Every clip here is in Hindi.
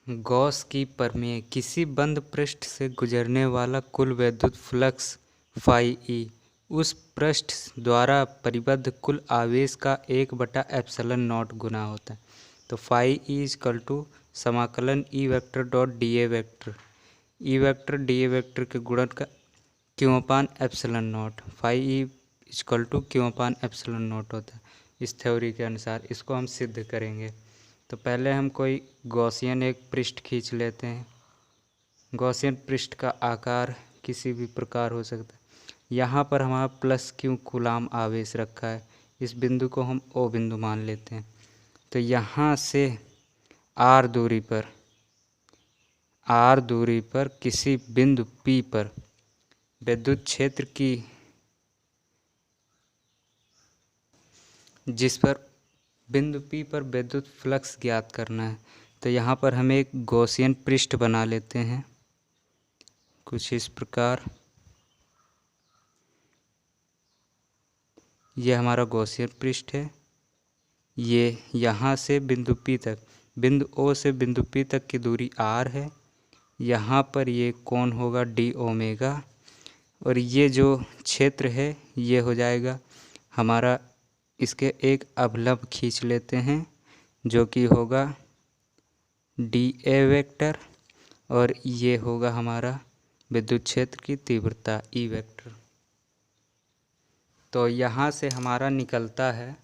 गॉस की प्रमेय। किसी बंद पृष्ठ से गुजरने वाला कुल वैद्युत फ्लक्स फाई ई उस पृष्ठ द्वारा परिबद्ध कुल आवेश का 1/एप्सिलॉन नॉट गुना होता है। तो फाई ई इजकल टू समाकलन E vector dot D A vector, E vector D A vector के गुणन का Q/एप्सिलॉन nought. Phi E is equal to Q/एप्सिलॉन नॉट होता है इस थ्योरी के अनुसार। इसको हम सिद्ध करेंगे। तो पहले हम कोई गॉसियन एक पृष्ठ खींच लेते हैं। गॉसियन पृष्ठ का आकार किसी भी प्रकार हो सकता है। यहाँ पर हमारा +Q कूलाम आवेश रखा है। इस बिंदु को हम O बिंदु मान लेते हैं। तो यहाँ से R दूरी पर किसी बिंदु P पर विद्युत क्षेत्र की, जिस पर बिंदु P पर विद्युत फ्लक्स ज्ञात करना है। तो यहाँ पर हम एक गॉसियन पृष्ठ बना लेते हैं कुछ इस प्रकार। यह हमारा गॉसियन पृष्ठ है। ये यहाँ से बिंदु P तक, बिंदु O से बिंदु P तक की दूरी R है। यहाँ पर ये कोण होगा d ओमेगा, और ये जो क्षेत्र है ये हो जाएगा हमारा, इसके एक अवलंब खींच लेते हैं जो कि होगा डी ए वेक्टर, और ये होगा हमारा विद्युत क्षेत्र की तीव्रता ई वेक्टर। तो यहाँ से हमारा निकलता है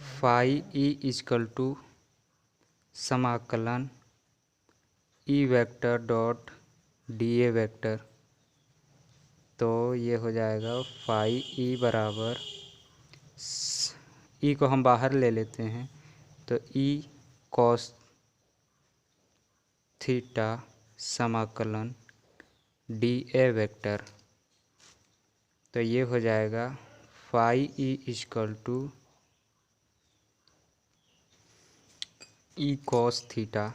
फाई ई इजकल टू समाकलन E vector dot D A vector. तो ये हो जाएगा फाई ई बराबर, ई को हम बाहर ले लेते हैं तो ई कॉस थीटा समाकलन डी ए वेक्टर। तो ये हो जाएगा phi E is equal to E cos theta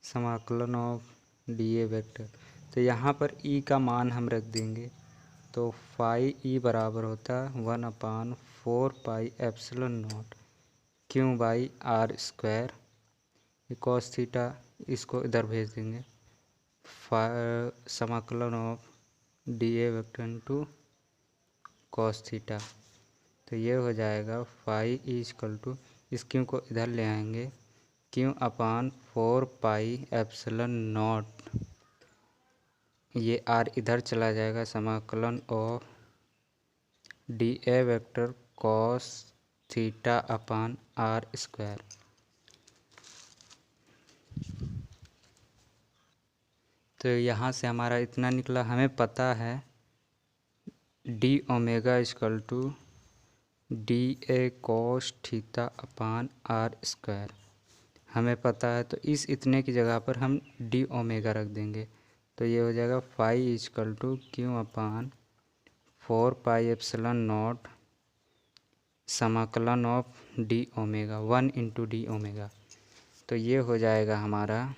समाकलन ऑफ डी ए वेक्टर। तो यहाँ पर ई का मान हम रख देंगे। तो फाई ई बराबर होता है 1/4 पाई epsilon not Q/r²। Cos theta इसको इधर भेज देंगे, समाकलन of D A vector into cos theta. तो ये हो जाएगा फाई ई इजकल टू, इस Q को इधर ले आएंगे, Q/4 पाई एप्सिलॉन नॉट, ये R इधर चला जाएगा, समाकलन of D A vector cos theta upon r²। तो यहाँ से हमारा इतना निकला। हमें पता है D omega equal to D A cos theta upon r², हमें पता है। तो इस इतने की जगह पर हम डी ओमेगा रख देंगे। तो ये हो जाएगा phi is equal to Q/4 pi epsilon nought समाकलन of D omega 1 into D omega. तो ये हो जाएगा हमारा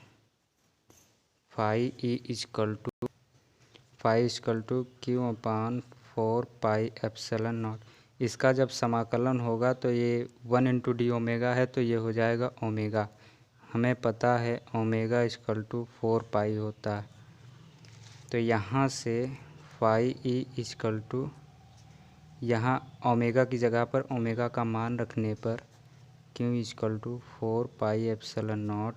phi E is equal to Q/4 pi epsilon nought. इसका जब समाकलन होगा तो ये 1 इंटू डी ओमेगा है, तो ये हो जाएगा ओमेगा। हमें पता है ओमेगा इजकल टू 4 पाई होता है। तो यहाँ से फाई ई इजकल टू, यहाँ ओमेगा की जगह पर ओमेगा का मान रखने पर Q equal to 4 pi epsilon naught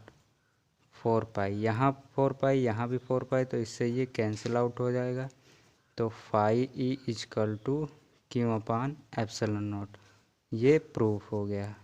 4 pi, यहाँ 4 पाई, यहाँ भी 4 पाई, तो इससे ये कैंसिल आउट हो जाएगा। तो फाई ई इजकल टू Q/एप्सिलॉन नॉट। ये प्रूफ हो गया।